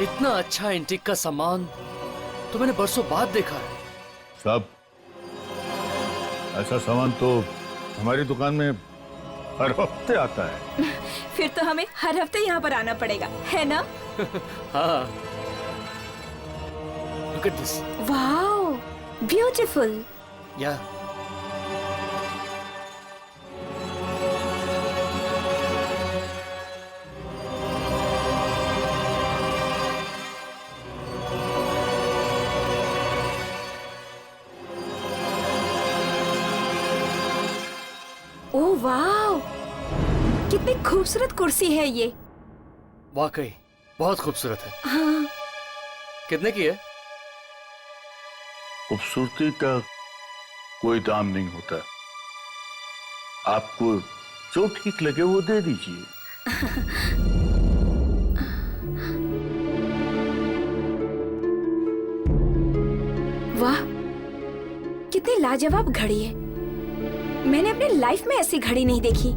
इतना अच्छा एंटीक का सामान तो मैंने बरसों बाद देखा है। सब ऐसा सामान तो हमारी दुकान में हर हफ्ते आता है। फिर तो हमें हर हफ्ते यहाँ पर आना पड़ेगा, है ना? हाँ। Look at this. Wow, beautiful. Yeah. Oh wow, कितनी खूबसूरत कुर्सी है ये। वाकई बहुत खूबसूरत है। हाँ। कितने की है? खूबसूरती का कोई दाम नहीं होता, आपको जो ठीक लगे वो दे दीजिए। वाह, कितनी लाजवाब घड़ी है। मैंने अपनी लाइफ में ऐसी घड़ी नहीं देखी।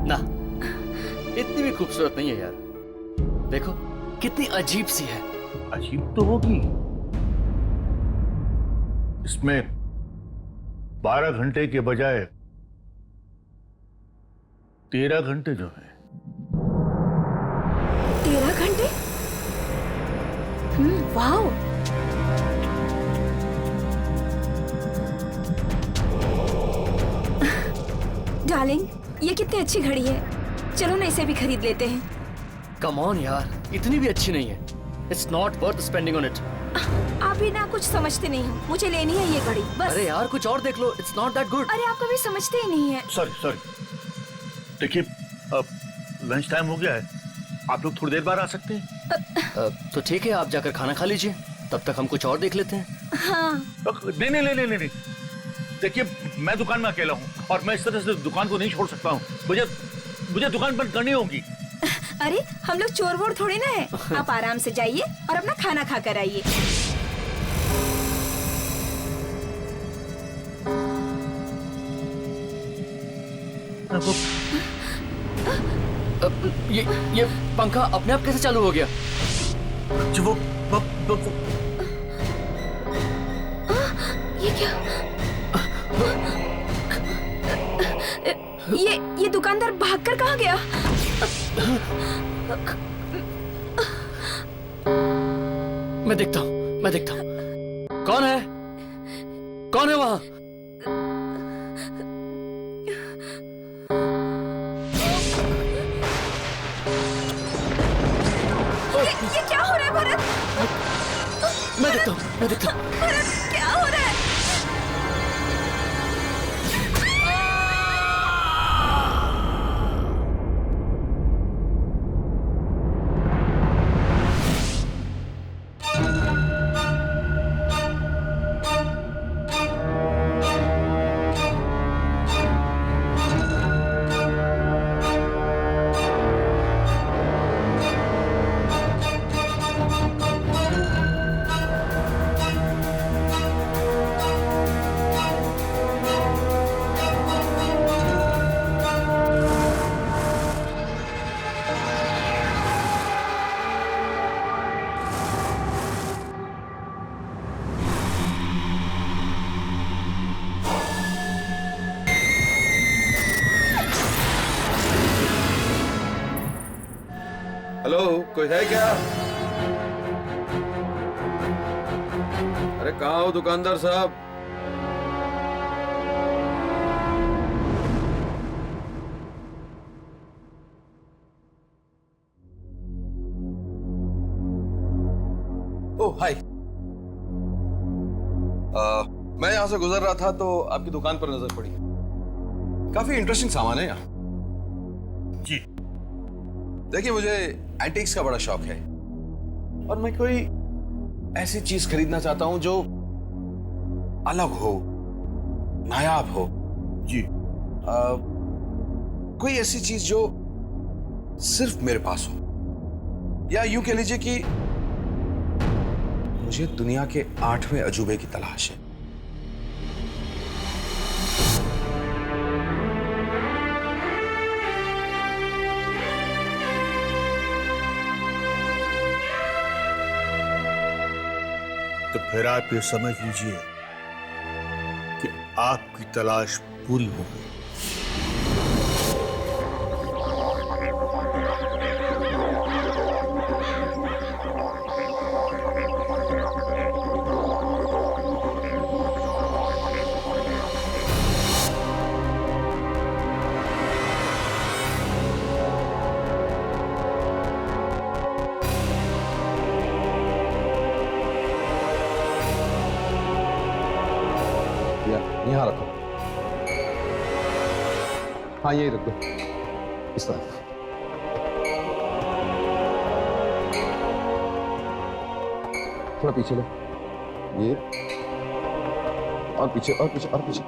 ना, इतनी भी खूबसूरत नहीं है यार। देखो कितनी अजीब सी है। अजीब तो होगी, इसमें 12 घंटे के बजाय 13 घंटे जो है। 13 घंटे? वाओ। डार्लिंग, ये कितनी अच्छी घड़ी है। चलो ना इसे भी खरीद लेते हैं। कम ऑन यार, इतनी भी अच्छी नहीं है। It's not worth spending on it. आप भी ना कुछ समझते नहीं हो, मुझे लेनी है ये घड़ी बस। अरे यार कुछ और देख लो, इट्स नॉट दैट गुड। अरे आप कभी समझते ही नहीं है। सॉरी देखिए, अब लंच टाइम हो गया है, आप लोग थोड़ी देर बाद आ सकते हैं। तो ठीक है, आप जाकर खाना खा लीजिए, तब तक हम कुछ और देख लेते हैं। हाँ। नहीं, देखिए मैं दुकान में अकेला हूँ और मैं इस तरह से दुकान को नहीं छोड़ सकता हूँ। मुझे दुकान बंद करनी होगी। अरे हम लोग चोर वोर थोड़ी ना है। आप आराम से जाइए और अपना खाना खा कर आइए। ये पंखा अपने आप कैसे चालू हो गया? जो ये क्या? ये दुकानदार भागकर कहाँ गया? मैं देखता हूँ। कौन है वहाँ? ये क्या हो रहा है भरत? मैं देखता हूँ। भरत, क्या हो रहा है? हेलो, कोई है क्या? अरे कहाँ हो दुकानदार साहब? ओह हाय। मैं यहां से गुजर रहा था तो आपकी दुकान पर नजर पड़ी। काफी इंटरेस्टिंग सामान है यहाँ। जी देखिए, मुझे एंटीक्स का बड़ा शौक है और मैं कोई ऐसी चीज खरीदना चाहता हूं जो अलग हो, नायाब हो। जी कोई ऐसी चीज जो सिर्फ मेरे पास हो, या यूं कह लीजिए कि मुझे दुनिया के 8वें अजूबे की तलाश है। तो फिर आप ये समझ लीजिए कि आपकी तलाश पूरी हो गई। यहाँ रखो। हाँ यही रख दो, इस तरफ। थोड़ा पीछे लो, ये और पीछे और पीछे और पीछे।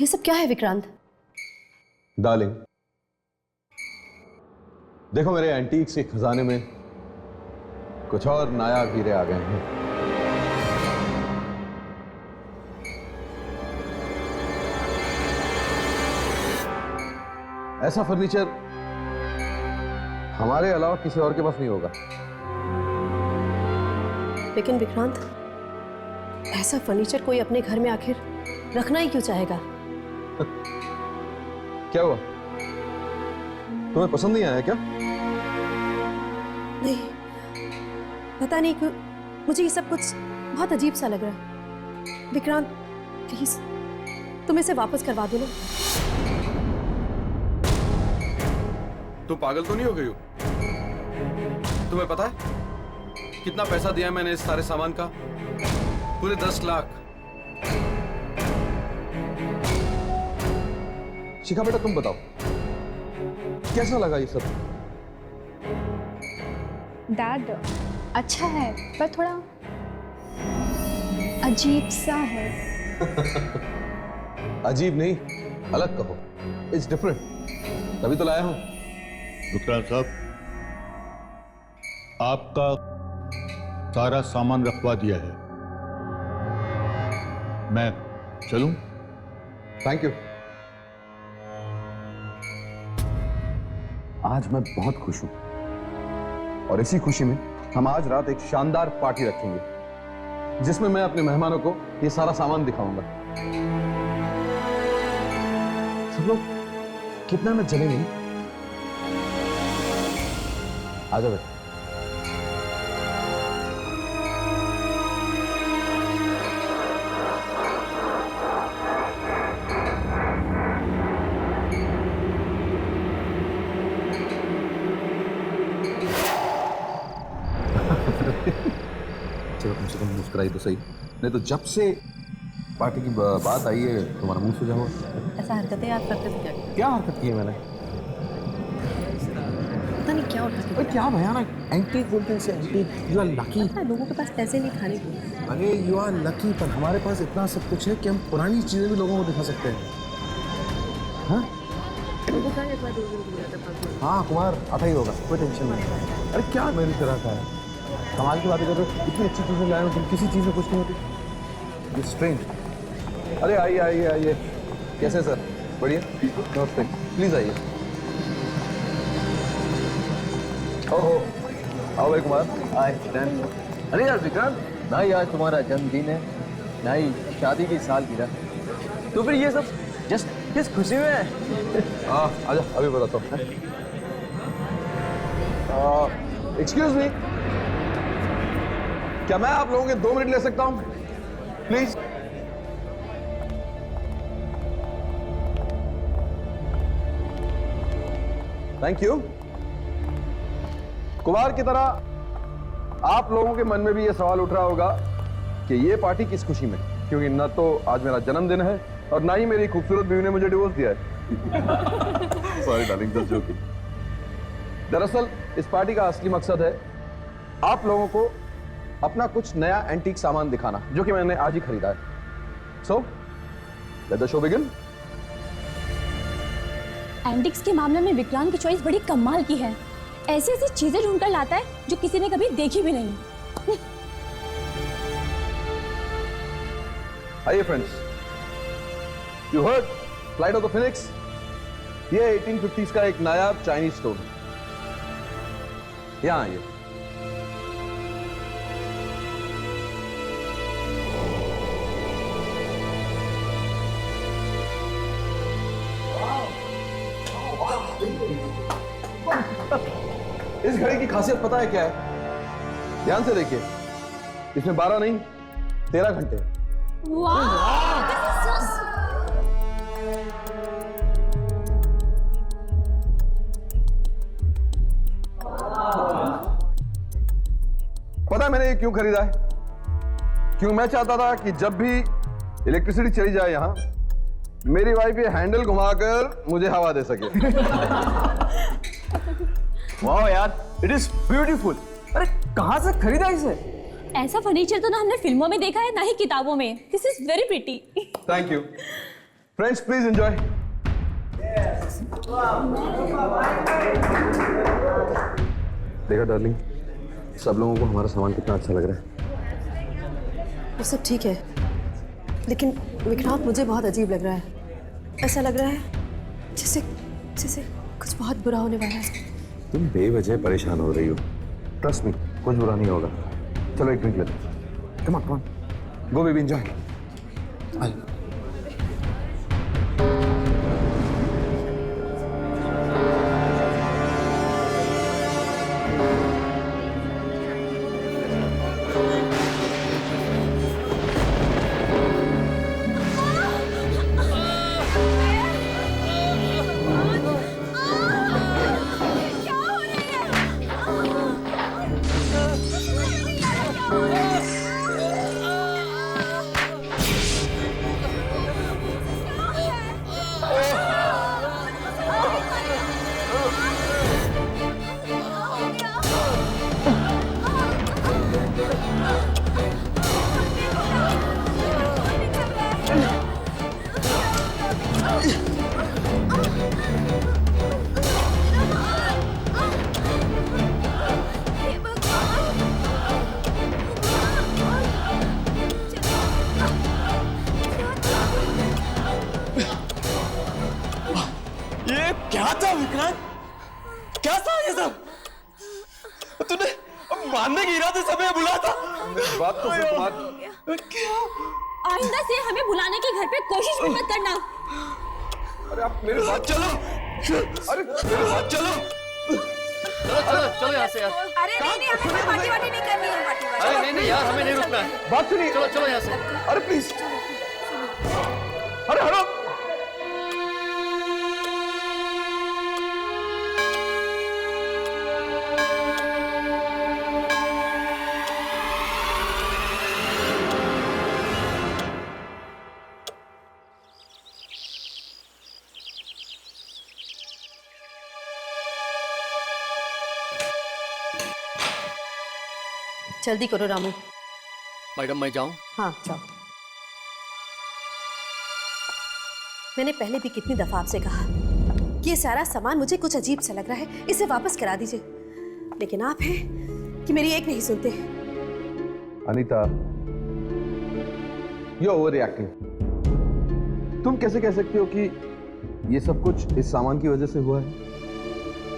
ये सब क्या है विक्रांत? डार्लिंग, देखो मेरे एंटीक्स के खजाने में कुछ और नायाब हीरे आ गए हैं। ऐसा फर्नीचर हमारे अलावा किसी और के पास नहीं होगा। लेकिन विक्रांत, ऐसा फर्नीचर कोई अपने घर में आखिर रखना ही क्यों चाहेगा? क्या हुआ, तुम्हें पसंद नहीं आया क्या? नहीं, पता नहीं क्यों मुझे ये सब कुछ बहुत अजीब सा लग रहा है। विक्रांत प्लीज तुम इसे वापस करवा दो ना। तुम पागल तो नहीं हो गई हो? तुम्हें पता है कितना पैसा दिया मैंने इस सारे सामान का? पूरे 10 लाख। शिखा बेटा तुम बताओ, कैसा लगा ये सब? डैड अच्छा है पर थोड़ा अजीब सा है। अजीब नहीं, अलग कहो। इट्स डिफरेंट, तभी तो लाया हूं। विक्रांत साहब, आपका सारा सामान रखवा दिया है, मैं चलूं? Thank you. आज मैं बहुत खुश हूं और इसी खुशी में हम आज रात एक शानदार पार्टी रखेंगे जिसमें मैं अपने मेहमानों को ये सारा सामान दिखाऊंगा। सब लोग कितना में चले नहीं? आ जाओ बेटा। चलो कम से कम मुस्कुराई तो सही, नहीं तो जब से पार्टी की बात आई है तुम्हारा मुंह सूजा हुआ। ऐसा हरकतें आप करते थे क्या? क्या हरकत की है मैंने? पता नहीं क्या हरकत अरे क्या भयानक एंटीक बोलते हैं इसे, एंटीक। You are lucky. है, लोगों के पास पैसे नहीं खाने के। अरे यू आर लकी, पर हमारे पास इतना सब कुछ है कि हम पुरानी चीजें भी लोगों को दिखा सकते हैं। हाँ हाँ कुमार आता ही होगा, कोई टेंशन नहीं। अरे क्या मेरी तरह का है, कमाल की बातें कर रहे हो। इतनी अच्छी चीजें लाए हो तुम, किसी चीज में कुछ नहीं होती। ये स्ट्रेंज। अरे आइए आइए आइए, कैसे सर? बढ़िया, नमस्ते, प्लीज आइए। ओहो, आओ भाई कुमार। अरे यार विक्रांत, ना ही आज तुम्हारा जन्मदिन है ना ही शादी की सालगिरह, तो फिर ये सब जस्ट किस खुशी में है? आजा अभी बताता हूँ। एक्सक्यूज मी, क्या मैं आप लोगों के 2 मिनट ले सकता हूं प्लीज? Thank you. कुमार की तरह आप लोगों के मन में भी यह सवाल उठ रहा होगा कि यह पार्टी किस खुशी में, क्योंकि न तो आज मेरा जन्मदिन है और ना ही मेरी खूबसूरत बीवी ने मुझे डिवोर्स दिया है। Sorry darling, just joking. दरअसल इस पार्टी का असली मकसद है आप लोगों को अपना कुछ नया एंटीक सामान दिखाना, जो कि मैंने आज ही खरीदा है। So let the show begin. Antics के मामले में विक्रांत की चॉइस बड़ी कमाल की है। ऐसी ऐसी चीजें ढूंढकर लाता है जो किसी ने कभी देखी भी नहीं। आइए friends, you heard flight of the Phoenix. ये 1850s का एक नायाब चाइनीज स्टोर है। यहां आइए। इस घड़ी की खासियत पता है क्या है? ध्यान से देखिए, इसमें 12 नहीं 13 घंटे हैं। पता है मैंने ये क्यों खरीदा है? क्यों मैं चाहता था कि जब भी इलेक्ट्रिसिटी चली जाए यहां, मेरी वाइफ ये हैंडल घुमाकर मुझे हवा दे सके। वाह यार, इट इज ब्यूटीफुल। अरे कहां से खरीदा इसे? ऐसा फर्नीचर तो ना हमने फिल्मों में देखा है ना ही किताबों में। This is very pretty. Thank you friends, please enjoy. देखा डार्लिंग, सब लोगों को हमारा सामान कितना अच्छा लग रहा है। वो सब ठीक है, लेकिन विक्रांत मुझे बहुत अजीब लग रहा है। ऐसा लग रहा है जैसे जैसे कुछ बहुत बुरा होने वाला है। तुम बेवजह परेशान हो रही हो। ट्रस्ट मी, कुछ बुरा नहीं होगा। चलो एक ड्रिंक लेते हैं। Come on go baby, enjoy. क्या था विक्रांत? क्या था ये सब? तूने मारने के इरादे से हमें बुलाया था? बात तो सुन तुम्हारी। क्या? आइंदा से हमें बुलाने की घर पे कोशिश भी मत करना। अरे आप मेरे साथ चलो। अरे मेरे साथ चलो। चलो यहाँ से यार। अरे नहीं, हमें पार्टी वार्टी नहीं करनी है, पार्टी वार्टी। अरे नहीं यार, हमें नहीं रुकना है। बात सुनिए। चलो यहाँ से। अरे प्लीज, अरे हटो। जल्दी करो रामू। मैडम मैं जाऊँ? हाँ जाओ। मैंने पहले भी कितनी दफा आपसे कहा कि ये सारा सामान मुझे कुछ अजीब सा लग रहा है, इसे वापस करा दीजिए, लेकिन आप हैं कि मेरी एक नहीं सुनते। Anita, you over reacting. तुम कैसे कह सकती हो कि ये सब कुछ इस सामान की वजह से हुआ है?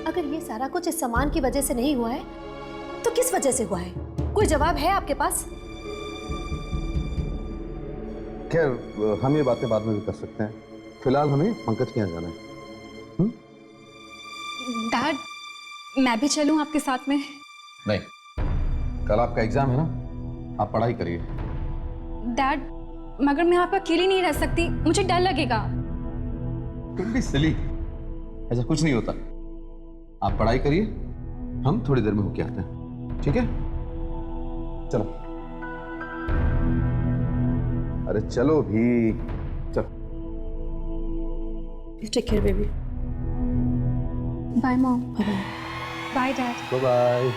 अगर ये सारा कुछ इस सामान की वजह से नहीं हुआ है तो किस वजह से हुआ है? कोई जवाब है आपके पास? खैर, हम ये बातें बाद में भी कर सकते हैं। फिलहाल हमें पंकज के यहाँ जाना है। डैड, मैं भी चलूं आपके साथ में? नहीं, कल आपका एग्जाम है ना, आप पढ़ाई करिए। डैड, मगर मैं आपका अकेली नहीं रह सकती, मुझे डर लगेगा। Don't be silly, ऐसा कुछ नहीं होता। आप पढ़ाई करिए, हम थोड़ी देर में होके आते हैं, ठीक है? चलो। अरे चलो भी, चलो। Take care baby. Bye mom. Bye bye dad. Bye bye.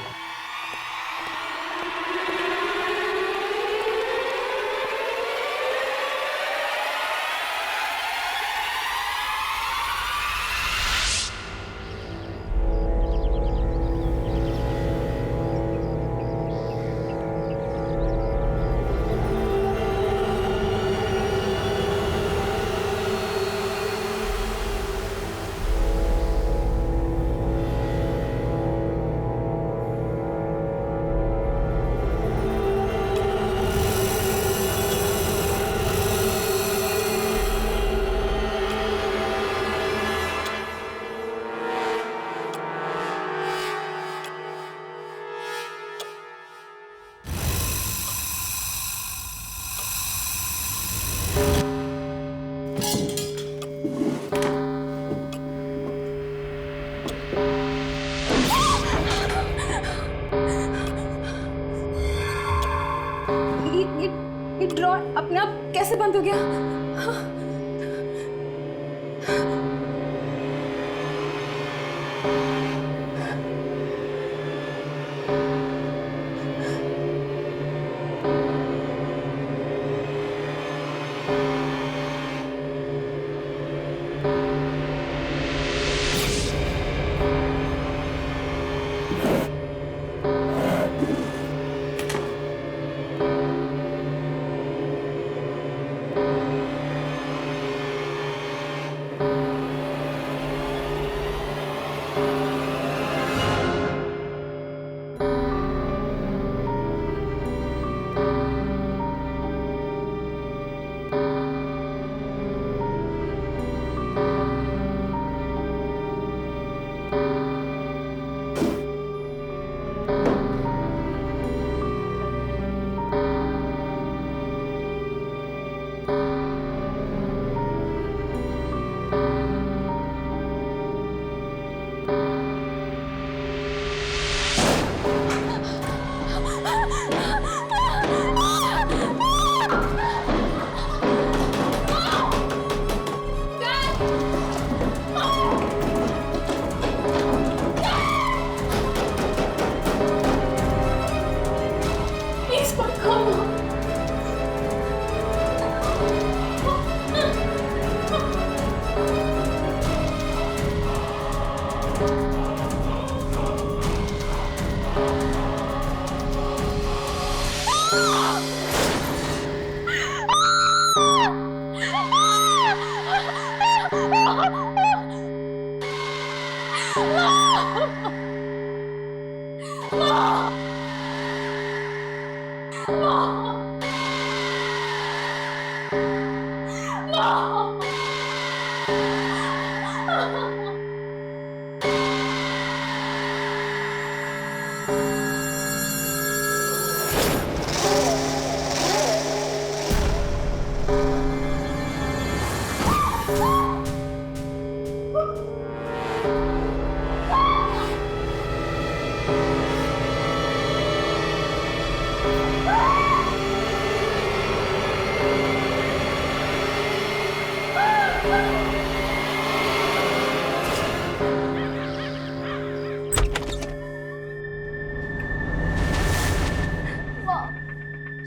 अपने आप कैसे बंद हो गया?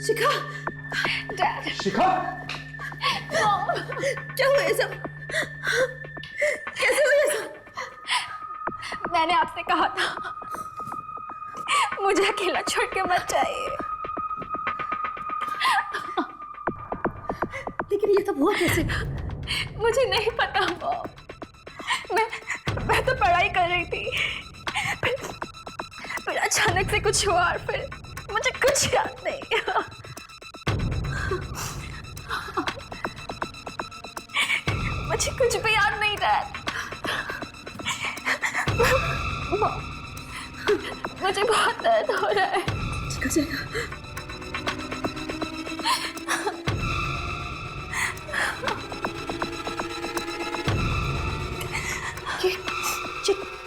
शिखा, शिखा, क्या हुआ ये सब? कैसे हुआ ये सब? मैंने आपसे कहा था मुझे अकेला छोड़ के मत जाइए। लेकिन ये सब हुआ कैसे? मुझे नहीं पता मॉम। मैं तो पढ़ाई कर रही थी, फिर अचानक से कुछ हुआ और फिर मुझे कुछ याद नहीं। मुझे कुछ भी याद नहीं रहा। मुझे बहुत दर्द हो रहा है। ठीक हो जाएगा।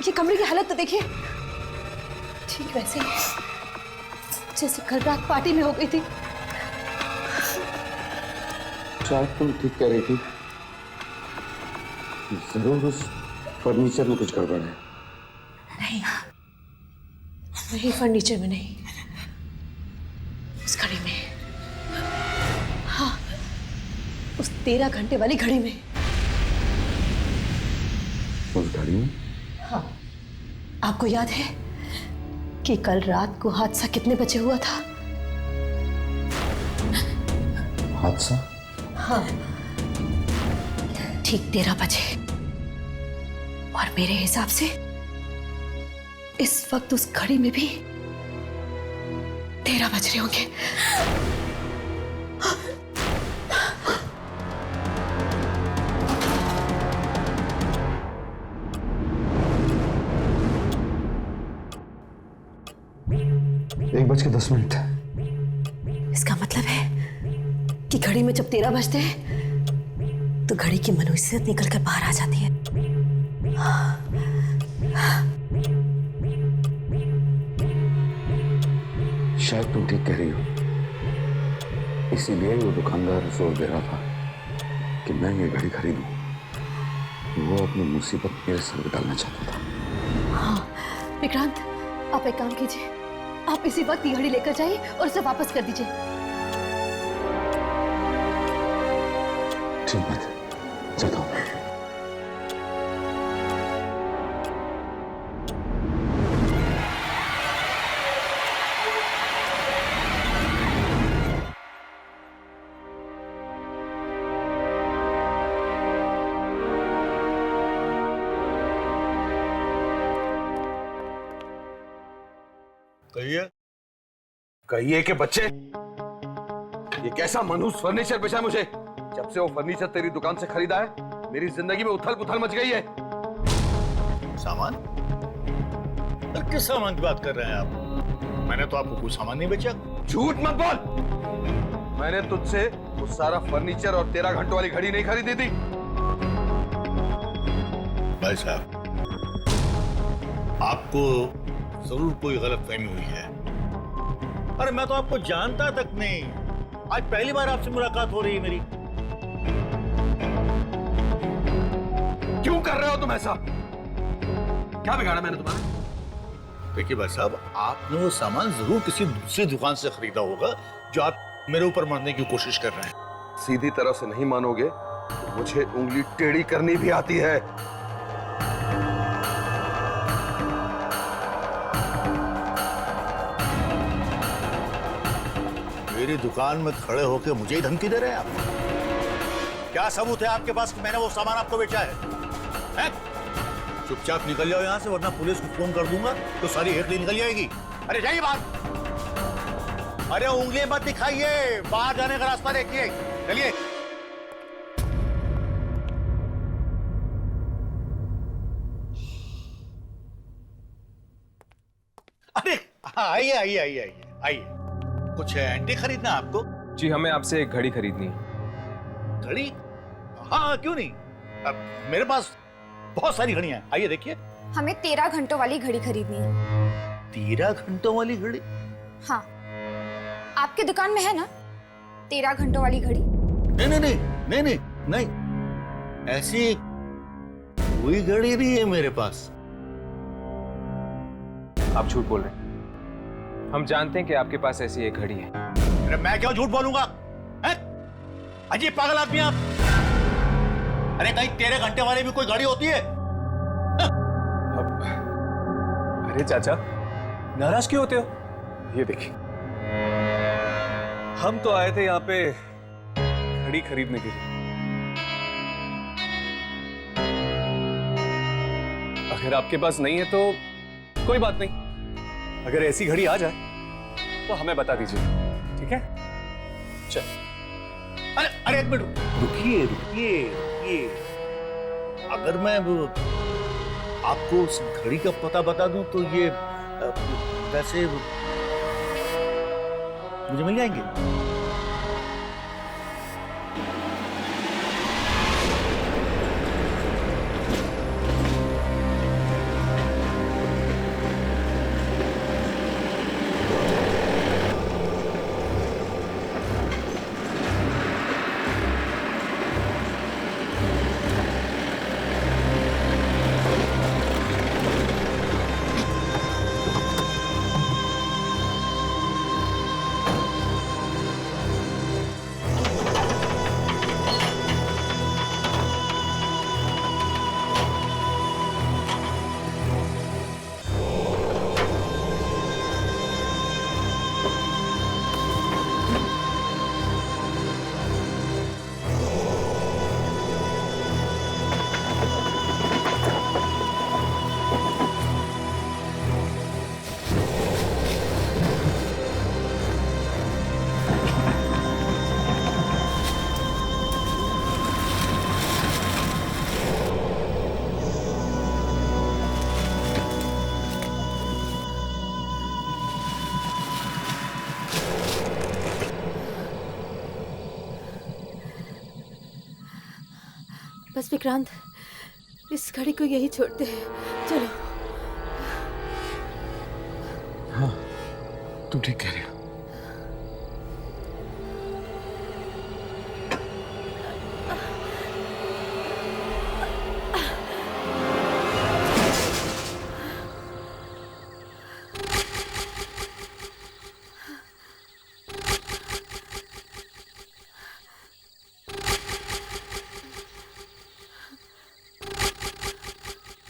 ये कमरे की हालत तो देखिए, ठीक वैसे ही जैसे कल रात पार्टी में हो गई थी। शायद तुम ठीक कह रही थी, जरूर उस फर्नीचर में कुछ गड़बड़ है। नहीं, फर्नीचर में नहीं, उस घड़ी में। हाँ, उस 13 घंटे वाली घड़ी में। उस घड़ी में? हाँ, आपको याद है कि कल रात को हादसा कितने बजे हुआ था? हादसा? हाँ, ठीक 13 बजे। और मेरे हिसाब से इस वक्त उस घड़ी में भी 13 बज रहे होंगे। एक 1:10। इसका मतलब है कि घड़ी में जब 13 बजते हैं तो घड़ी की मनोसियत निकल कर बाहर आ जाती है। शायद तुम ठीक कह रही हो। इसीलिए वो दुकानदार जोर दे रहा था कि मैं ये घड़ी खरीदूं। वो अपनी मुसीबत मेरे सर पे डालना चाहता था। हाँ विक्रांत, आप एक काम कीजिए, आप इसी वक्त ये घड़ी लेकर जाइए और उसे वापस कर दीजिए। ठीक है, चलता हूँ। कहिए। कहिए कि बच्चे, ये कैसा मनहूस फर्नीचर बेचा मुझे। जब से वो फर्नीचर तेरी दुकान से खरीदा है, मेरी जिंदगी में उथल पुथल मच गई है। सामान? अरे किस सामान की बात कर रहे हैं आप? मैंने तो आपको कोई सामान नहीं बेचा। झूठ मत बोल। मैंने तुझसे वो सारा फर्नीचर और 13 घंटों वाली घड़ी नहीं खरीदी थी। भाई साहब, आपको जरूर कोई गलतफहमी हुई है। अरे मैं तो आपको जानता तक नहीं, आज पहली बार आपसे मुलाकात हो रही है मेरी। क्यों कर रहे हो तुम ऐसा? क्या बिगाड़ा मैंने तुम्हारा? देखिए भाई साहब, आपने वो सामान जरूर किसी दूसरी दुकान से खरीदा होगा जो आप मेरे ऊपर मारने की कोशिश कर रहे हैं। सीधी तरह से नहीं मानोगे तो मुझे उंगली टेढ़ी करनी भी आती है। मेरी दुकान में खड़े होकर मुझे ही धमकी दे रहे हैं आप? क्या सबूत है आपके पास कि मैंने वो सामान आपको बेचा है? चुपचाप निकल जाओ यहाँ से, वरना पुलिस को फोन कर दूंगा तो सारी हेकड़ी निकल जाएगी। अरे जाइए बात। अरे उंगली मत दिखाइए, बाहर जाने का रास्ता देखिए, चलिए। अरे आइए आइए आइए आइए आइए। कुछ एंटी खरीदना है आपको? जी, हमें आपसे एक घड़ी खरीदनी है। घड़ी? हाँ क्यों नहीं, अब मेरे पास बहुत सारी घड़ियां हैं, आइए देखिए। हमें 13 घंटों वाली घड़ी खरीदनी है। 13 घंटों वाली घड़ी? हाँ, आपकी दुकान में है ना 13 घंटों वाली घड़ी? नहीं नहीं नहीं नहीं नहीं नहीं, ऐसी कोई घड़ी नहीं है मेरे पास। आप झूठ बोल रहे हैं। हम जानते हैं कि आपके पास ऐसी एक घड़ी है। अरे मैं क्यों झूठ बोलूंगा? अजीब पागल आदमी आप। अरे कहीं 13 घंटे वाली भी कोई घड़ी होती है? अरे चाचा, नाराज क्यों होते हो? ये देखिए, हम तो आए थे यहाँ पे घड़ी खरीदने के लिए। अगर आपके पास नहीं है तो कोई बात नहीं। अगर ऐसी घड़ी आ जाए तो हमें बता दीजिए, ठीक है? चल। अरे अरे एक मिनट रुकिए रुकिए रुकिए। अगर मैं आपको उस घड़ी का पता बता दूं तो ये पैसे मुझे मिल जाएंगे? बस विक्रांत, इस घड़ी को यही छोड़ते हैं, चलो। हाँ, तुम ठीक कह रहे हो।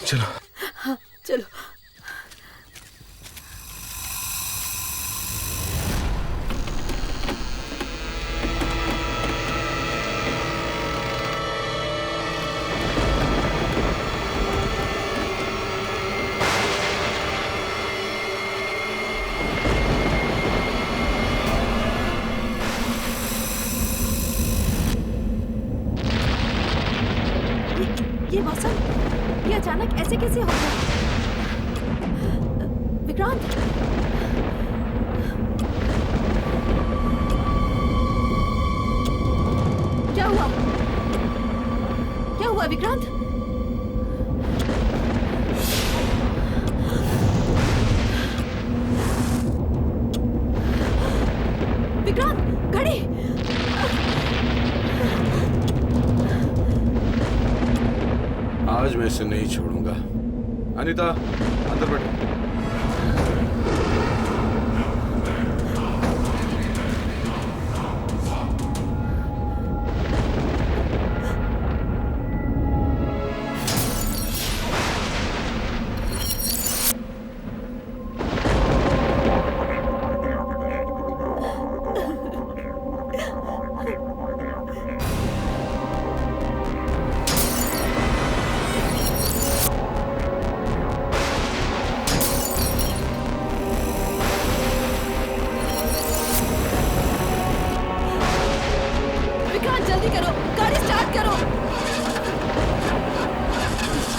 चलो। हाँ चलो। ये मौसम, ये अचानक ऐसे कैसे हो गया? विक्रांत, क्या हुआ? क्या हुआ विक्रांत? विक्रांत, घड़ी! आज मैं इसे नहीं छोड़ूंगा। अनीता, अंदर बैठो। जल्दी करो, गाड़ी स्टार्ट करो।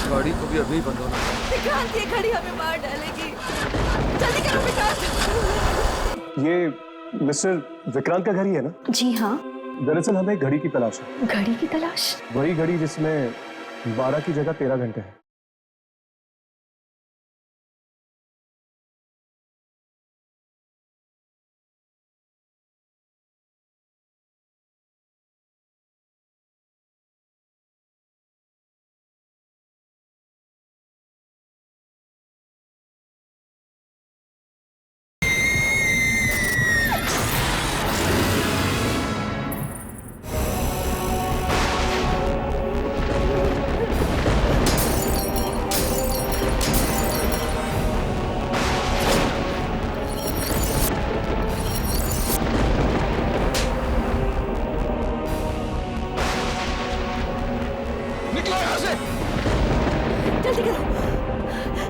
गाड़ी को भी अभी बंद होना। विक्रांत, ये घड़ी हमें मार डालेगी। जल्दी करो विक्रांत। ये मिस्टर विक्रांत का घर ही है ना? जी हाँ। दरअसल हमें घड़ी की तलाश है। घड़ी की तलाश? वही घड़ी जिसमें 12 की जगह 13 घंटे हैं। जल्दी करो,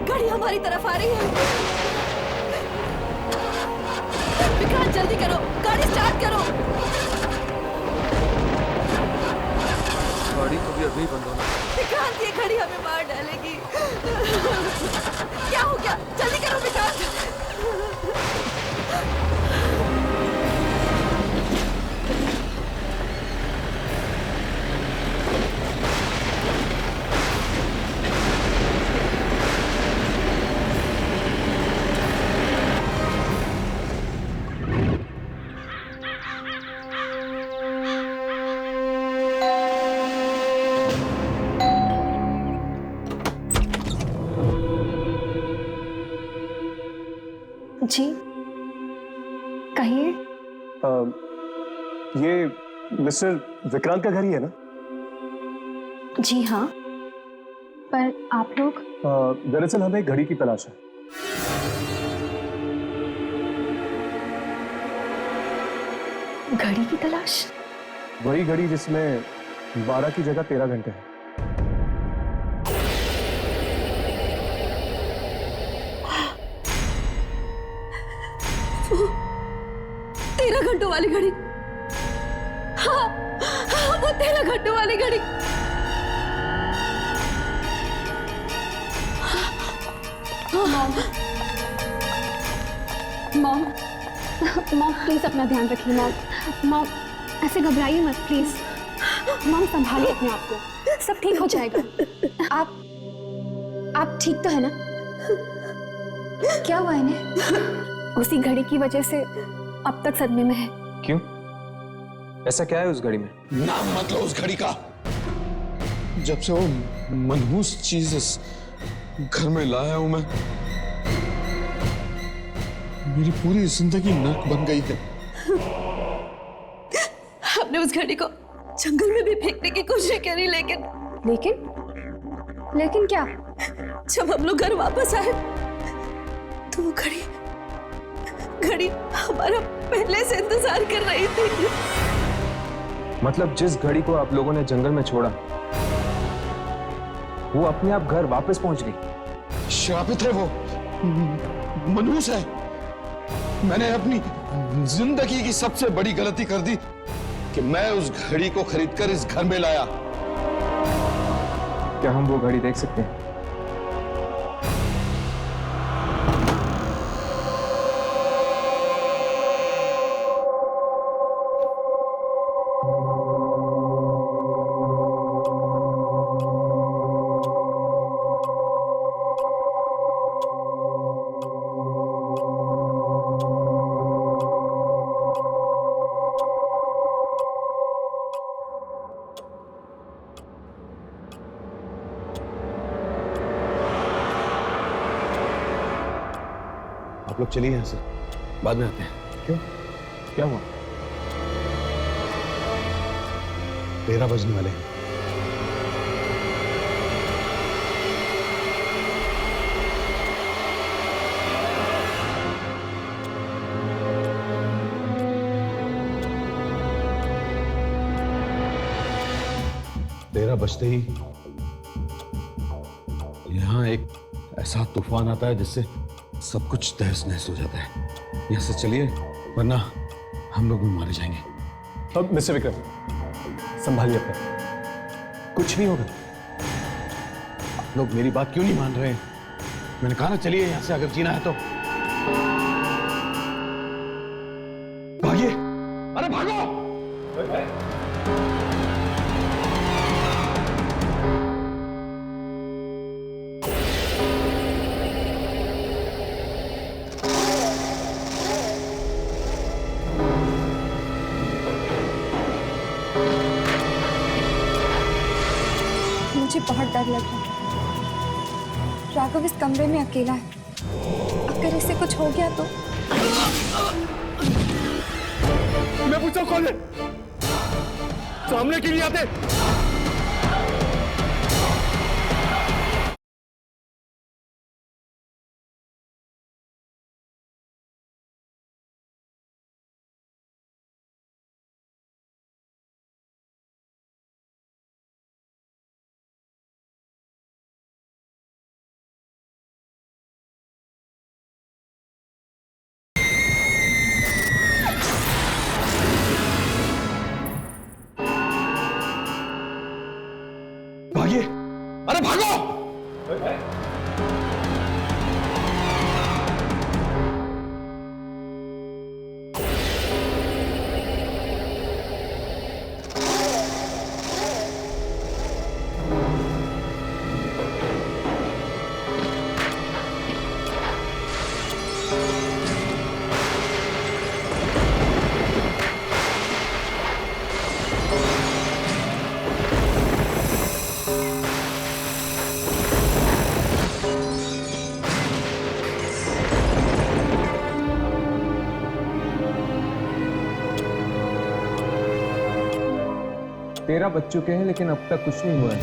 गाड़ी हमारी तरफ आ रही है। विक्रांत, जल्दी करो, गाड़ी स्टार्ट करो। गाड़ी को भी अभी बंद होना। विक्रांत, ये घड़ी हमें मार डालेगी। क्या हो गया? जल्दी करो विक्रांत। जी कहिए। ये मिस्टर विक्रांत का घर ही है ना? जी हाँ, पर आप लोग? दरअसल हमें घड़ी की तलाश है। घड़ी की तलाश? वही घड़ी जिसमें 12 की जगह 13 घंटे हैं। 13 घंटों वाली घड़ी। हाँ, हाँ, वो 13 घंटों वाली घड़ी। मॉम, मॉम प्लीज अपना ध्यान रखिए। मॉम ऐसे घबराइए मत प्लीज। मॉम संभालिए अपने आप को, सब ठीक हो जाएगा। आप ठीक तो है ना? क्या हुआ इन्हें? उसी घड़ी की वजह से अब तक सदमे में है। क्यों? ऐसा क्या है उस घड़ी में? नाम मत लो उस घड़ी का। जब से वो मनहूस चीज इस घर में लाया हूं मैं, मेरी पूरी जिंदगी नर्क बन गई है। हमने उस घड़ी को जंगल में भी फेंकने की कोशिश करी, लेकिन लेकिन क्या? जब हम लोग घर वापस आए तो वो घड़ी हमारा पहले से इंतजार कर रही थी। मतलब जिस घड़ी को आप लोगों ने जंगल में छोड़ा वो अपने आप घर वापस पहुंच गई। श्रापित है वो, मनहूस है। मैंने अपनी जिंदगी की सबसे बड़ी गलती कर दी कि मैं उस घड़ी को खरीदकर इस घर में लाया। क्या हम वो घड़ी देख सकते हैं? आप लोग चलिए यहां से, बाद में आते हैं। क्यों? क्या हुआ? 13 बजने वाले हैं। तेरह बजते ही यहां एक ऐसा तूफान आता है जिससे सब कुछ तहस नहस हो जाता है। यहां से चलिए वरना हम लोग भी मारे जाएंगे। अब मिस्टर विक्रम संभालिए अपना, कुछ नहीं होगा। आप लोग मेरी बात क्यों नहीं मान रहे? मैंने कहा ना चलिए यहां से, अगर जीना है तो। भागिए, अरे भागो! मुझे बहुत डर लग रहा है। राघव इस कमरे में अकेला है, अगर इसे कुछ हो गया तो। मैं पूछता हूं कौन है? सामने क्यों नहीं आते? भागिए, अरे भागो! तेरह बज चुके हैं लेकिन अब तक कुछ नहीं हुआ है।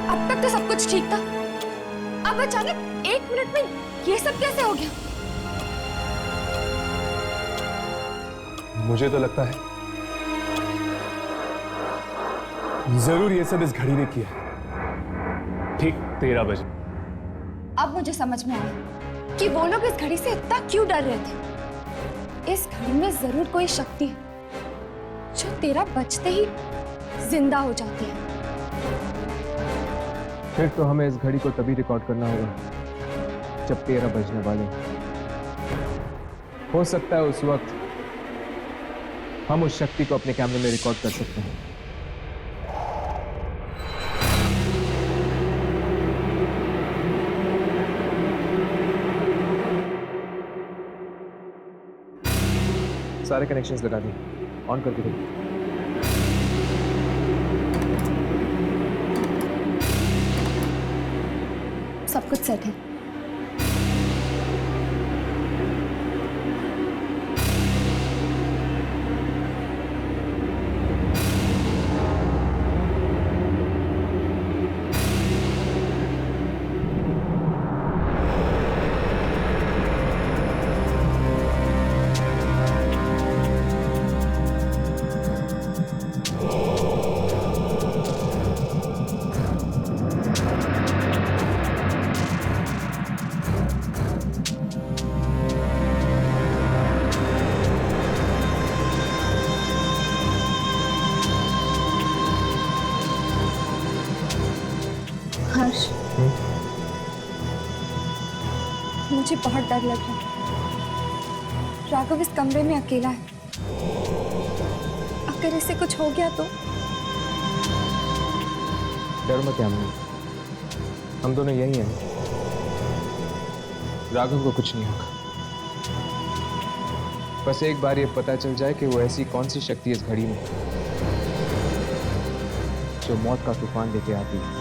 अब तक तो सब कुछ ठीक था, अब अचानक 1 मिनट में ये सब कैसे हो गया? मुझे तो लगता है जरूर ये सब इस घड़ी ने किया। ठीक 13 बजे। अब मुझे समझ में आया कि वो लोग इस घड़ी से इतना क्यों डर रहे थे। इस घड़ी में जरूर कोई शक्ति है जो 13 बजते ही जिंदा हो जाती है। फिर तो हमें इस घड़ी को तभी रिकॉर्ड करना होगा जब 13 बजने वाले। हो सकता है उस वक्त हम उस शक्ति को अपने कैमरे में रिकॉर्ड कर सकते हैं। सारे कनेक्शंस लगा दिए, ऑन करके दो। कुछ सेट है। हर्ष, मुझे बहुत डर लग रहा है। राघव इस कमरे में अकेला है। अगर इसे कुछ हो गया तो? डर मत यामिनी, हम दोनों यही हैं। राघव को कुछ नहीं होगा। बस एक बार ये पता चल जाए कि वो ऐसी कौन सी शक्ति इस घड़ी में जो मौत का तूफान लेके आती है।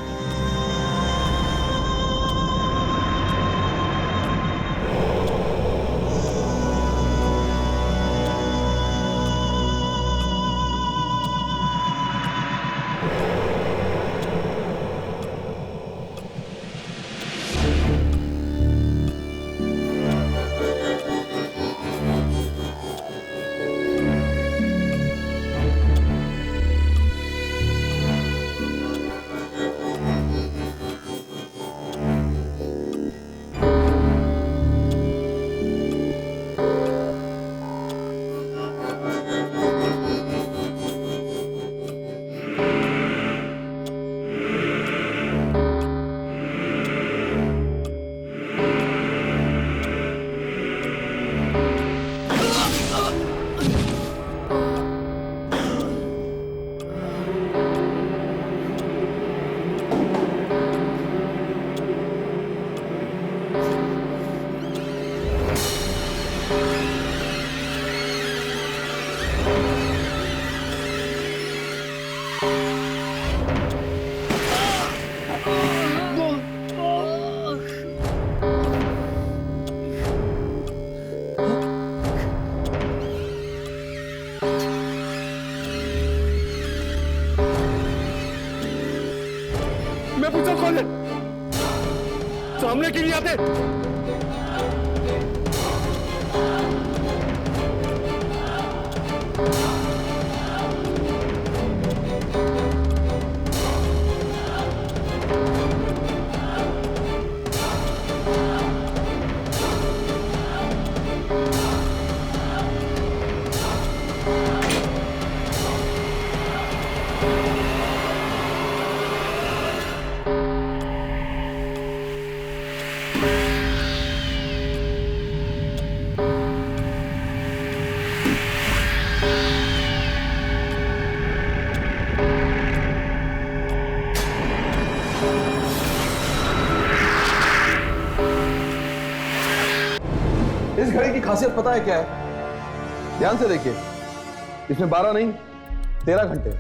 मैं पूछा कौन है? सामने क्यों नहीं आते? इस घड़ी की खासियत पता है क्या है? ध्यान से देखिए, इसमें 12 नहीं 13 घंटे।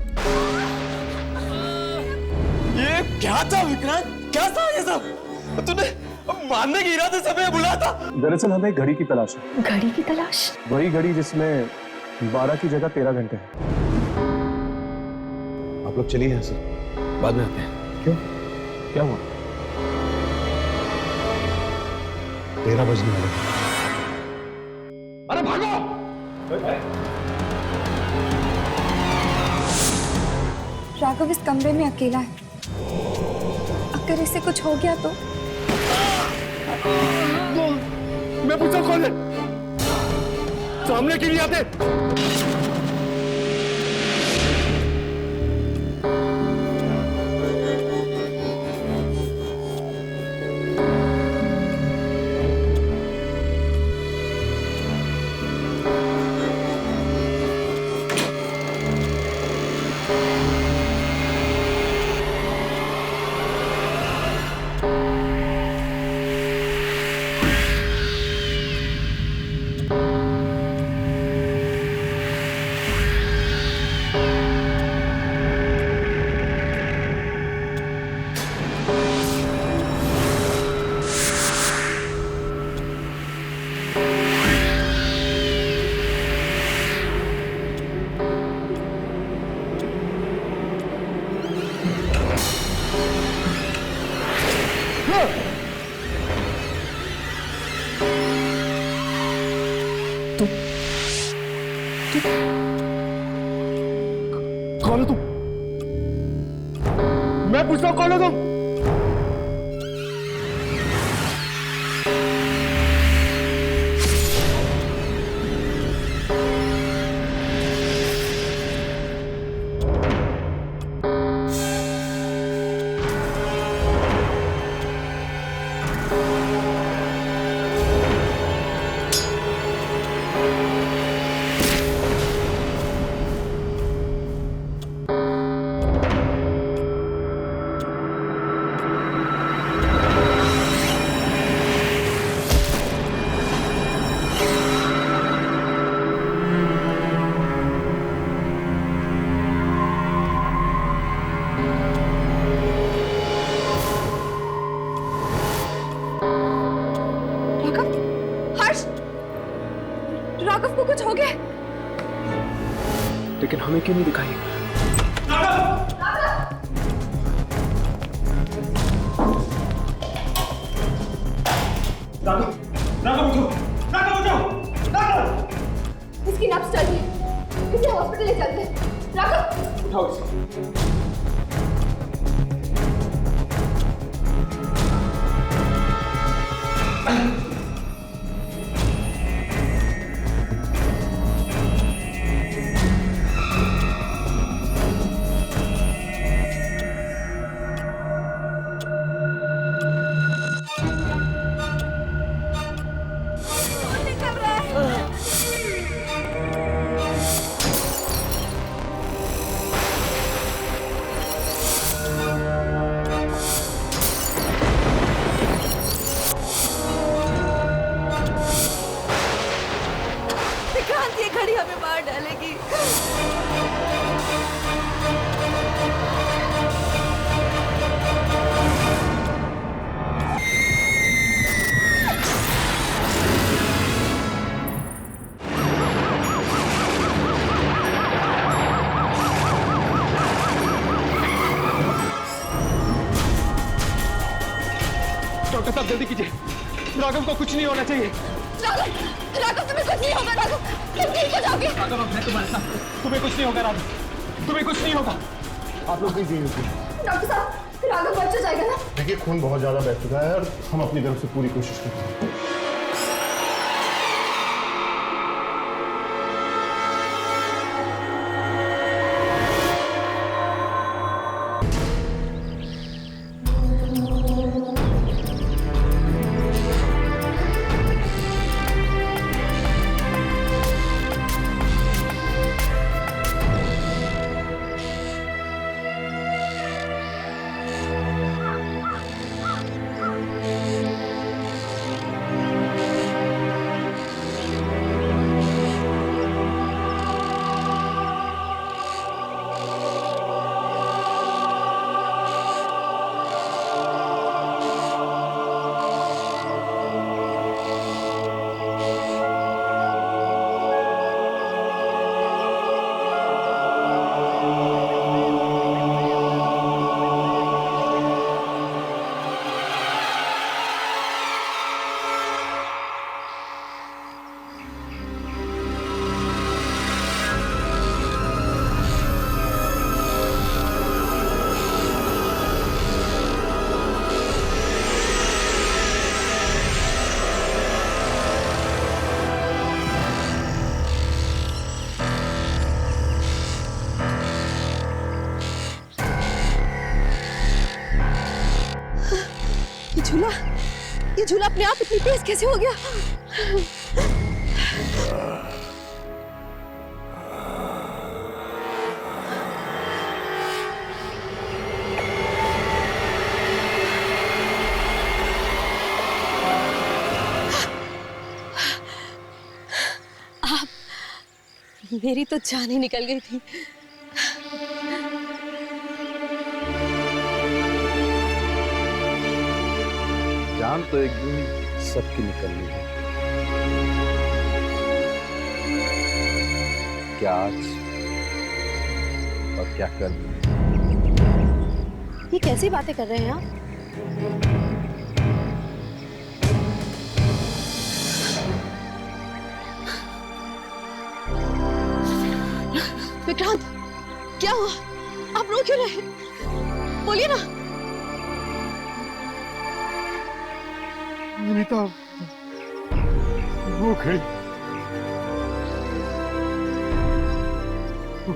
ये क्या था विक्रांत? क्या था ये सब? तूने मारने के इरादे से हमें बुलाया था? दरअसल हमें घड़ी की तलाश है। घड़ी की तलाश? वही घड़ी जिसमें 12 की जगह 13 घंटे हैं। आप लोग चलिए यहाँ से, बाद में आते हैं। क्यों? क्या हुआ? 13 बजने वाले हैं। अरे भागो! राघव इस कमरे में अकेला है। अगर इसे कुछ हो गया तो? मैं पूछा कौन है? सामने क्यों नहीं आते? कौन हो तुम? मैं पूछता हूँ कौन हो तुम? राघव को कुछ हो गया? लेकिन हमें क्यों नहीं दिखाई? इसकी नब्ज चल रही है, इसे हॉस्पिटल ले चलते हैं। राघव उठाओ इसे। ये घड़ी हमें मार डालेगी। डॉक्टर साहब जल्दी कीजिए, राघव को कुछ नहीं होना चाहिए। राघव तुम्हें कुछ नहीं होगा। राघव तुम ठीक हो जाओगे। राघव मैं तुम्हारे साथ, तुम्हें कुछ नहीं होगा राघव, तुम्हें कुछ नहीं होगा। आप लोग प्लीज रुकिए। डॉक्टर साहब राघव बच जाएगा ना? देखिए खून बहुत ज्यादा बह चुका है और हम अपनी तरफ से पूरी कोशिश करते हैं। ये झूला अपने आप इतनी तेज कैसे हो गया? आप, मेरी तो जान ही निकल गई थी। जान तो एक दिन सबकी निकलनी है। क्या आज और क्या कल? ये कैसी बातें कर रहे हैं आप? विक्रांत, क्या हुआ? आप रो क्यों रहे? बोलिए ना। अनीता, वो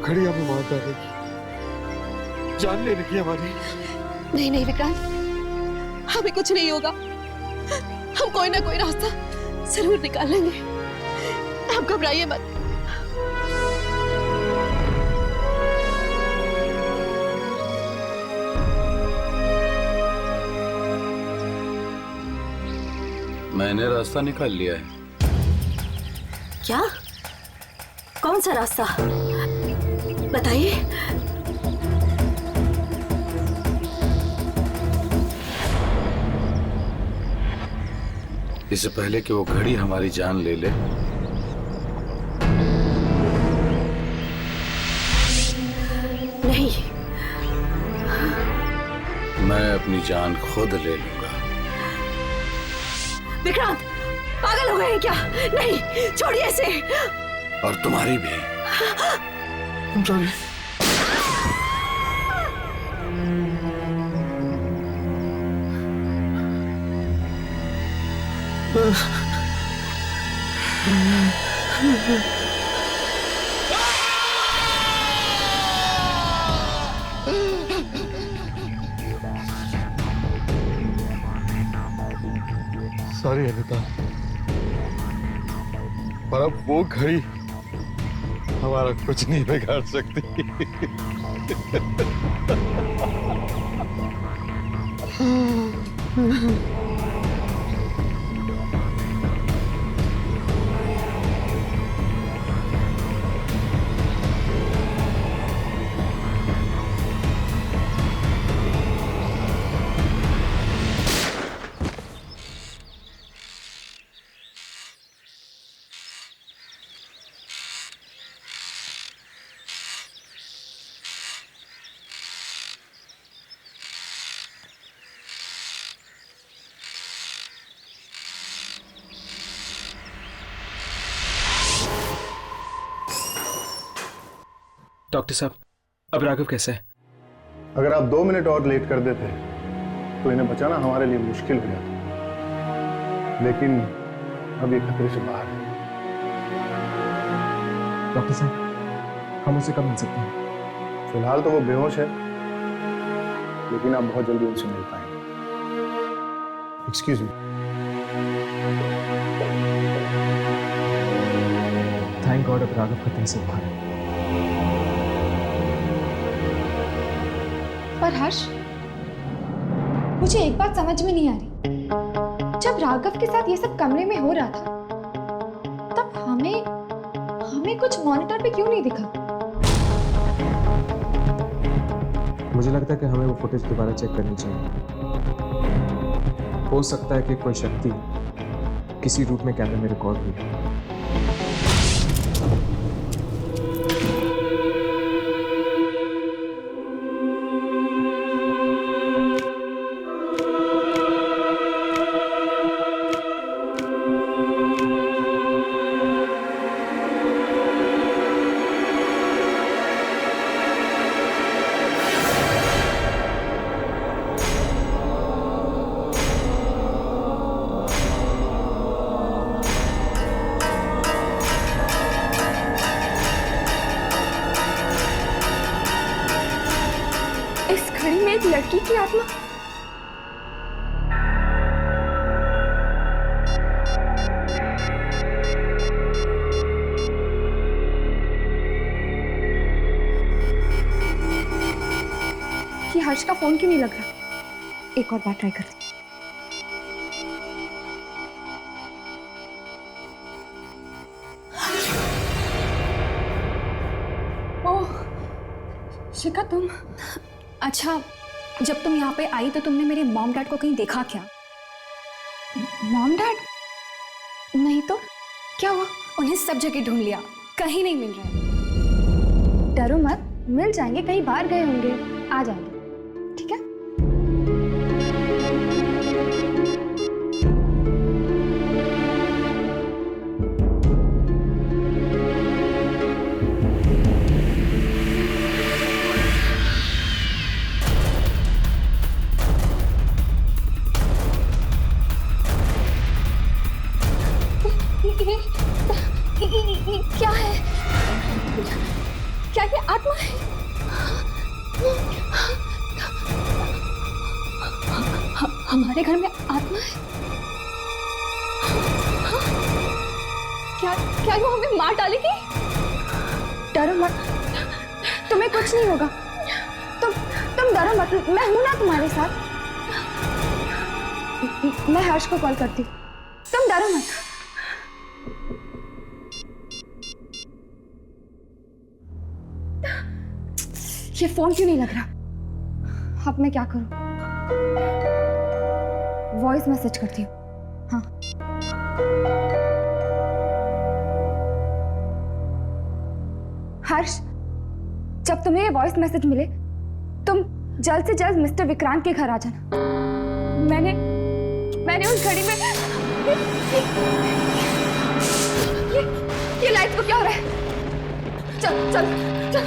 खड़ी हमें मार डालेगी, जान ले लगी हमारी। नहीं नहीं विक्रांत, हमें कुछ नहीं होगा। हम कोई ना कोई रास्ता जरूर निकाल लेंगे। आप घबराइए मत। मैंने रास्ता निकाल लिया है। क्या? कौन सा रास्ता? बताइए। इससे पहले कि वो घड़ी हमारी जान ले ले, नहीं, मैं अपनी जान खुद ले लूंगा। विक्रांत, पागल हो गए हैं क्या? नहीं, छोड़िए इसे। और तुम्हारी भी। सॉरी। सॉरी अनीता, पर अब वो घड़ी हमारा कुछ नहीं बिगाड़ सकती। डॉक्टर साहब, अब राघव कैसा है? अगर आप 2 मिनट और लेट कर देते तो इन्हें बचाना हमारे लिए मुश्किल हो जाता, लेकिन अब ये खतरे से बाहर है। डॉक्टर साहब, हम उसे कब मिल सकते हैं? फिलहाल तो वो बेहोश है, लेकिन आप बहुत जल्दी उनसे मिल पाएंगे। Excuse me. थैंक गॉड, अब राघव खतरे से बाहर है। पर हर्ष, मुझे एक बात समझ में नहीं आ रही। जब राघव के साथ ये सब कमरे में हो रहा था, तब हमें कुछ मॉनिटर पे क्यों नहीं दिखा? मुझे लगता है कि हमें वो फुटेज दोबारा चेक करनी चाहिए। हो सकता है कि कोई शक्ति किसी रूप में कैमरे में रिकॉर्ड हुई है। एक लड़की की आत्मा। कि हर्ष का फोन क्यों नहीं लग रहा? एक और बार ट्राई करती। ओह शिखा, तुम? अच्छा, जब तुम यहाँ पे आई तो तुमने मेरे मॉम डैड को कहीं देखा क्या? Mom dad? नहीं तो क्या हुआ? उन्हें सब जगह ढूंढ लिया, कहीं नहीं मिल रहे। डरो मत, मिल जाएंगे, कहीं बाहर गए होंगे, आ जाएंगे, ठीक है? ये क्या है? क्या ये आत्मा है? हमारे घर में आत्मा है? क्या वो हमें मार डालेगी? डरो मत, तुम्हें कुछ नहीं होगा। तुम डरो मत, मैं हूं ना तुम्हारे साथ। मैं हर्ष को कॉल करती हूँ, तुम डरो मत। ये फोन क्यों नहीं लग रहा? अब मैं क्या करूं? वॉइस मैसेज करती हूँ। हाँ, हर्ष, जब तुम्हें ये वॉइस मैसेज मिले तुम जल्द से जल्द मिस्टर विक्रांत के घर आ जाना। मैंने उस घड़ी में ये लाइट को क्या हो रहा है? चल चल चल।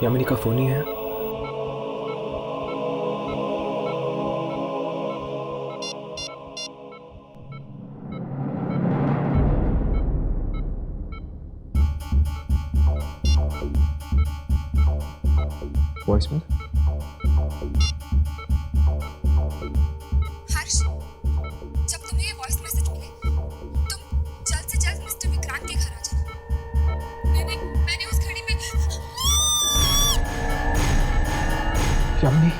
यामिनी का फोन ही है। वॉइस में हर्ष, जब तुम्हें ये वॉइस मैसेज मिले तुम जल्द से जल्द मिस्टर विक्रांत के घर आ जाना। मैंने उस घड़ी में यामिनी,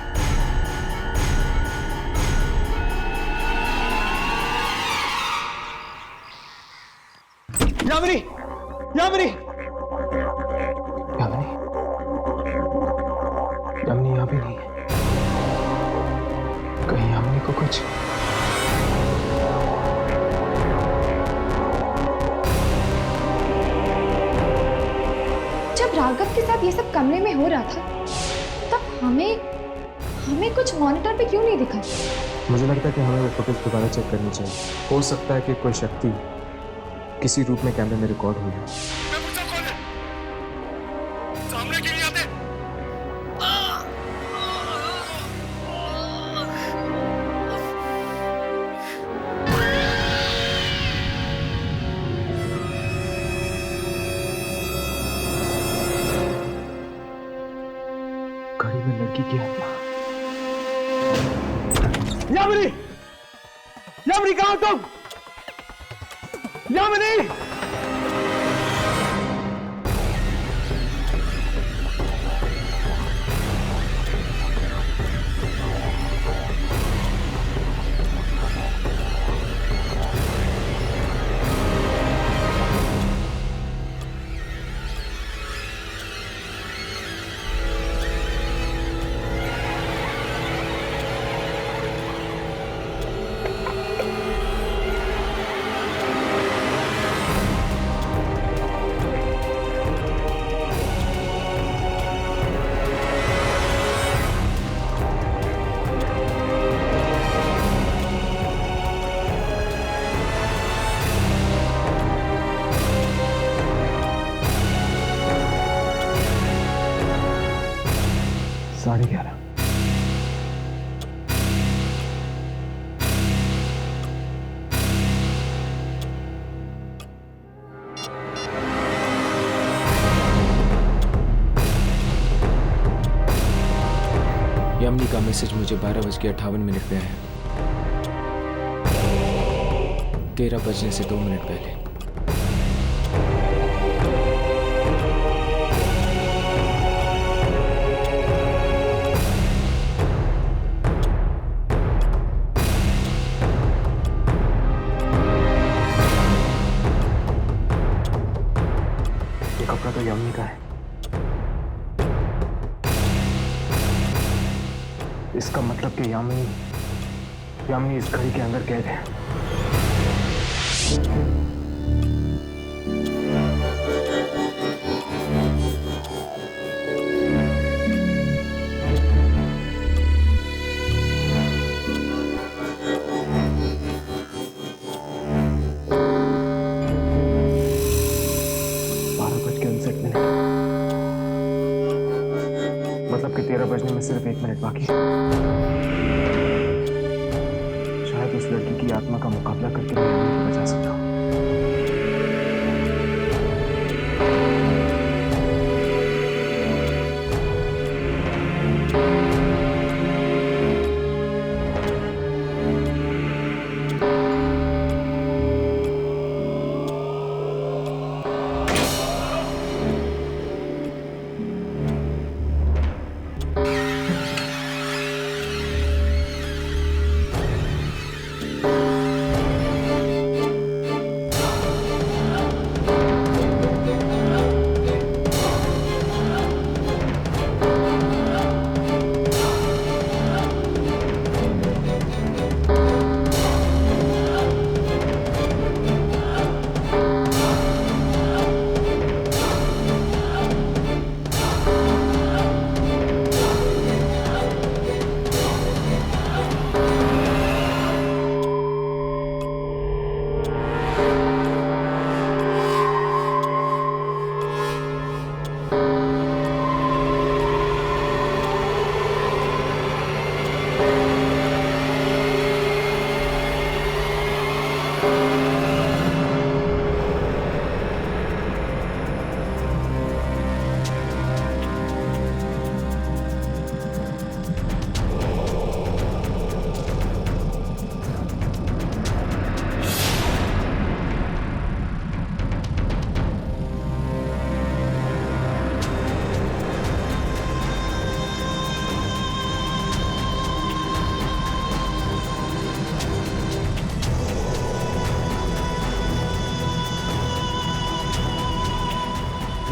यामिनी, यामिनी, यामिनी, यामिनी यहाँ भी नहीं है। कहीं यामिनी को कुछ जब राघव के साथ ये सब कमरे में हो रहा था तब हमें कुछ मॉनिटर पे क्यों नहीं दिखा? मुझे लगता है कि हमें वो फुटेज दोबारा चेक करनी चाहिए। हो सकता है कि कोई शक्ति किसी रूप में कैमरे में रिकॉर्ड हुई है। सामने क्यों नहीं आते? घड़ी में लड़की की आत्मा। यामिनी! यामिनी कहाँ हो तुम? यामिनी! 11:30। यामिनी का मैसेज मुझे 12:58 पे आया। 13 बजने से 2 मिनट पहले। ये कपड़ा तो यामिनी का है। इसका मतलब कि यामिनी इस घड़ी के अंदर कैद है। मतलब कि 13 बजने में सिर्फ 1 मिनट बाकी है। शायद उस लड़की की आत्मा का मुकाबला करके मैं यामिनी को बचा सकता हूँ।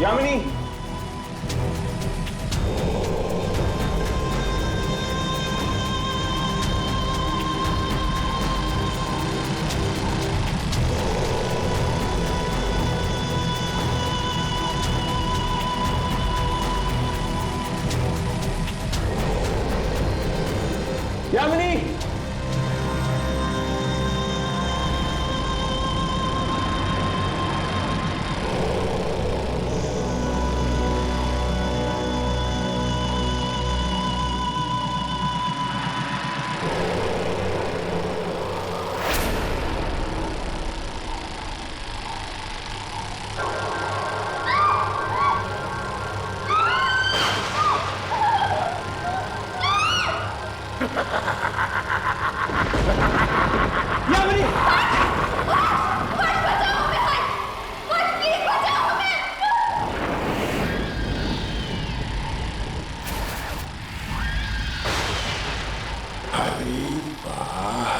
यामिनी, यामिनी,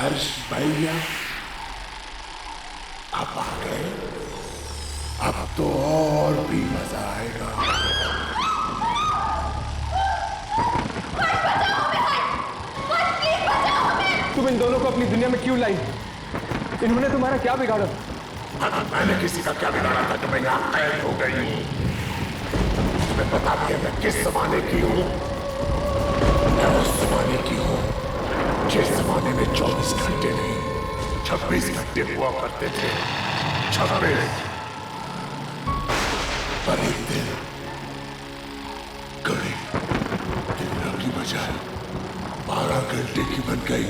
हर्ष भैया अब आ गए। अब तो और भी मजा आएगा। तुम इन दोनों को अपनी दुनिया में क्यों लाई? इन्होंने तुम्हारा क्या बिगाड़ा? मैंने किसी का क्या बिगाड़ा था कि मैं यहाँ कैद हो गई हूँ? मैं बता दिया मैं किस जमाने की हूँ। मैं उस जमाने की हूँ जिस जमाने में 24 घंटे नहीं 26 घंटे हुआ करते थे। 26 पर एक दिन घड़ी की जाए 12 घंटे की बन गई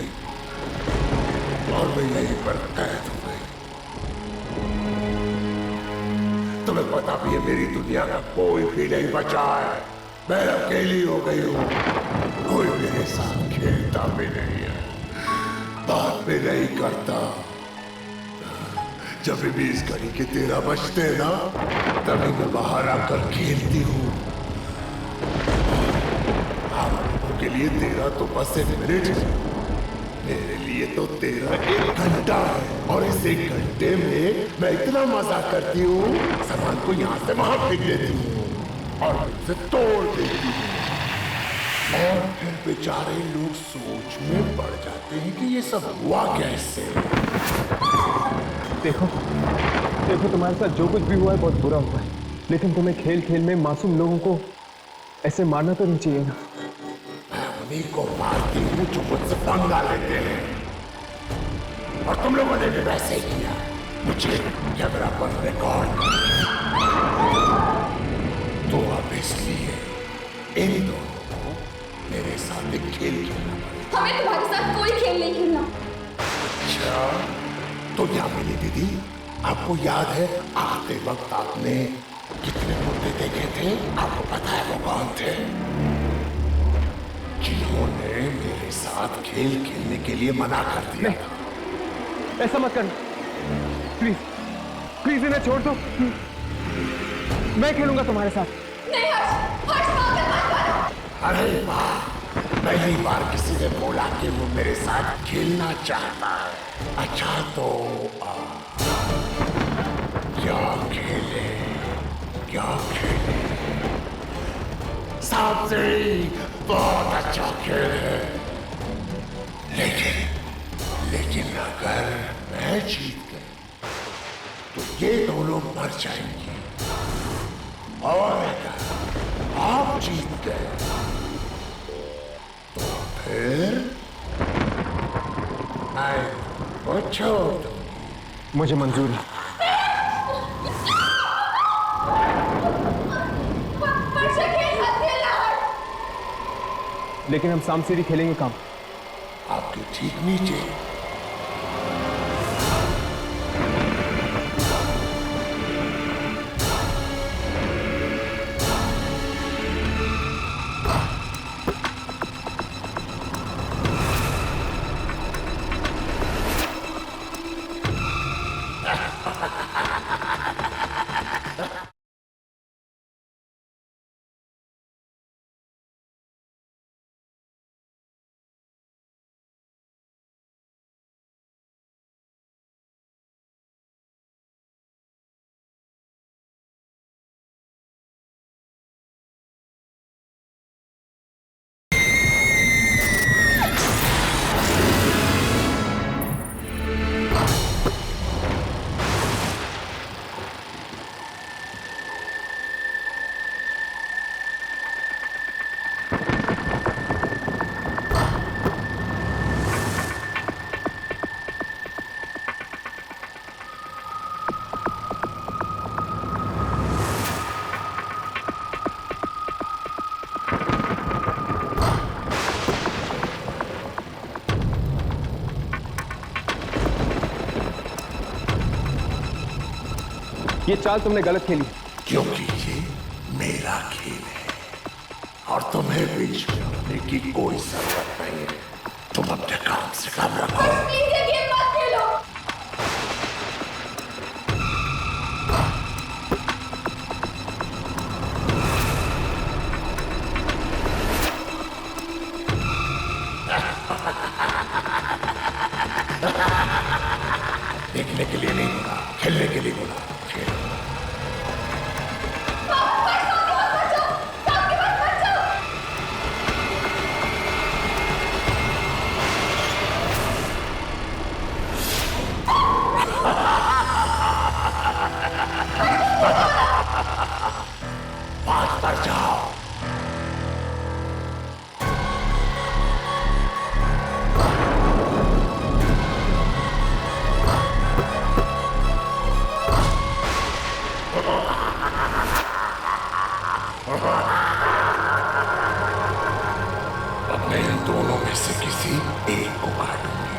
और मैं यहीं पर कैद हो गई। तुम्हें पता भी है मेरी दुनिया का कोई भी नहीं बचा है। मैं अकेली हो गई हूँ, कोई मेरे साथ खेलता भी नहीं है, बात भी नहीं करता। जब भी इस घड़ी के 13 बजते हैं ना, तभी मैं बाहर आकर खेलती हूँ। आप लोगों के लिए 13 तो बस एक मिनट है, मेरे लिए तो 13 1 घंटा है। और इस 1 घंटे में मैं इतना मजा करती हूँ, सामान को यहाँ से वहां फेंक देती हूँ और उसे तोड़ देती हूँ। और फिर बेचारे लोग सोच में पड़ जाते हैं कि ये सब हुआ कैसे। देखो तुम्हारे साथ जो कुछ भी हुआ है बहुत बुरा हुआ है, लेकिन तुम्हें खेल खेल में मासूम लोगों को ऐसे मारना तो नहीं चाहिए ना। मैं उन्हीं को मारती हूँ जो मुझसे पंगा लेते हैं, और तुम लोगों ने भी वैसे ही किया। मुझे कैमरा पर रिकॉर्ड तो अब इसलिए इन दोनों को मेरे साथ एक खेल खेलना पड़ेगा। हमें तुम्हारे साथ कोई खेल नहीं खेलना। अच्छा तो क्या मिली दीदी, आपको याद है आते वक्त आपने कितने मुद्दे देखे थे? आपको पता है वो कौन थे? जिन्होंने मेरे साथ खेल खेलने के लिए मना कर दिया था। ऐसा मत कर, प्लीज प्लीज इन्हें छोड़ दो, मैं खेलूंगा तुम्हारे साथ। नहीं हर्ष, हर्ष पागल मत करो। अरे वाह, पहली बार किसी ने बोला कि वो मेरे साथ खेलना चाहता है। अच्छा तो क्या खेले? सांप सीढ़ी बहुत अच्छा खेल है, लेकिन अगर मैं जीत गई तो ये दोनों मर जाएंगे, और अगर आप जीत गए तो फिर मैं वो छोड़ दूंगी। मुझे मंजूर है। लेकिन हम सांप सीढ़ी खेलेंगे काम आपके ठीक नीचे। ये चाल तुमने गलत खेली, क्योंकि ये मेरा खेल है और तुम्हें बीच में आने की कोई जरूरत नहीं है। तुम अपने काम से काम रखो। प्लीज ये गेम मत खेलो। देखने के लिए नहीं बोला, खेलने के लिए बोला। खेलो। बात पर जाओ। मैं इन दोनों में से किसी एक को काटूंगी।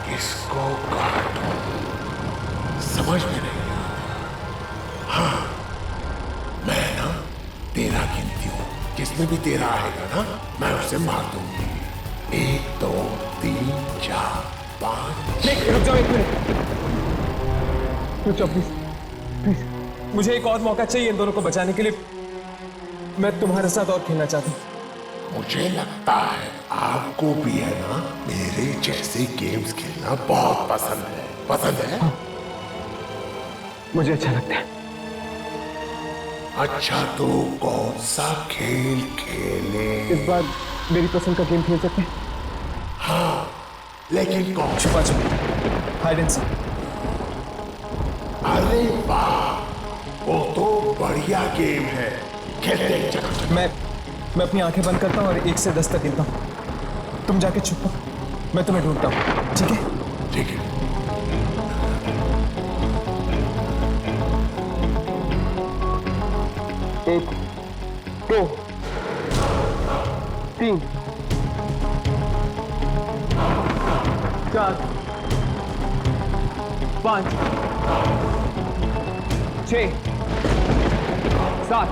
किसको काटूं समझ में नहीं आ रहा। हाँ, मैं ना 13 गिनती हूं, जिसमें भी 13 आएगा ना मैं उसे मार दूंगी। 1 2 3 4 5। रुक जाओ, 1 मिनट रुक जाओ प्लीज। मुझे एक और मौका चाहिए इन दोनों को बचाने के लिए। मैं तुम्हारे साथ और खेलना चाहता हूँ। मुझे लगता है आपको भी है ना मेरे जैसे गेम्स खेलना बहुत पसंद है। पसंद है? हाँ, मुझे अच्छा लगता है। अच्छा, तो कौन सा खेल खेले? इस बार मेरी पसंद का गेम खेल सकते हैं? हाँ, लेकिन कौन? छुपा छुपी, हाइड एंड सीक। अरे वाह, वो तो बढ़िया गेम है, खेलते हैं। चलो। मैं अपनी आंखें बंद करता हूँ और 1 से 10 तक गिनता हूँ। तुम जाके छुपो, मैं तुम्हें ढूंढता हूँ। ठीक है? ठीक है। 1 2 3 4 5 6 7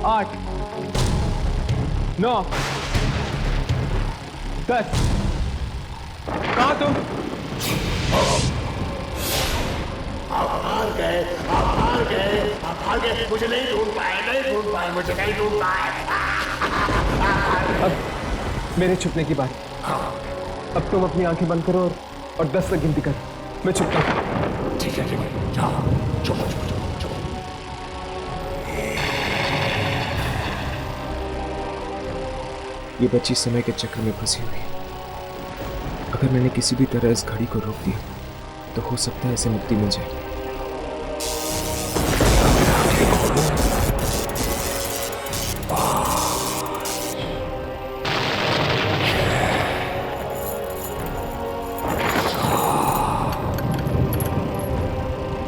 8 9 10। कहाँ तुम? आप हार गए, आप हार गए, आप हार गए। मुझे नहीं ढूंढ पाए, मुझे नहीं ढूंढ पाए। अब मेरे छुपने की बारी। अब तुम अपनी आंखें बंद करो और 10 तक गिनती करो। मैं छुपता हूँ। ठीक है, जाओ, छुपो छुपो छुपो छुपो। ये बच्ची समय के चक्र में फंसी हुई है। अगर मैंने किसी भी तरह इस घड़ी को रोक दिया तो हो सकता है इसे मुक्ति मिल जाए।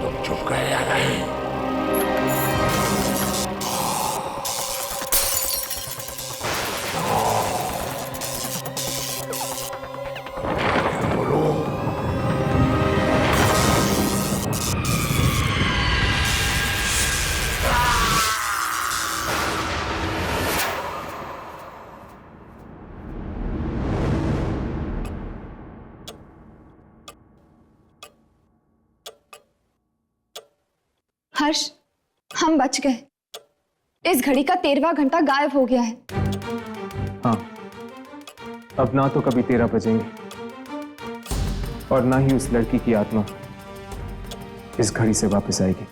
तुम चुप गए या नहीं? हर्ष, हम बच गए। इस घड़ी का 13वां घंटा गायब हो गया है। हाँ, अब ना तो कभी 13 बजेंगे और ना ही उस लड़की की आत्मा इस घड़ी से वापस आएगी।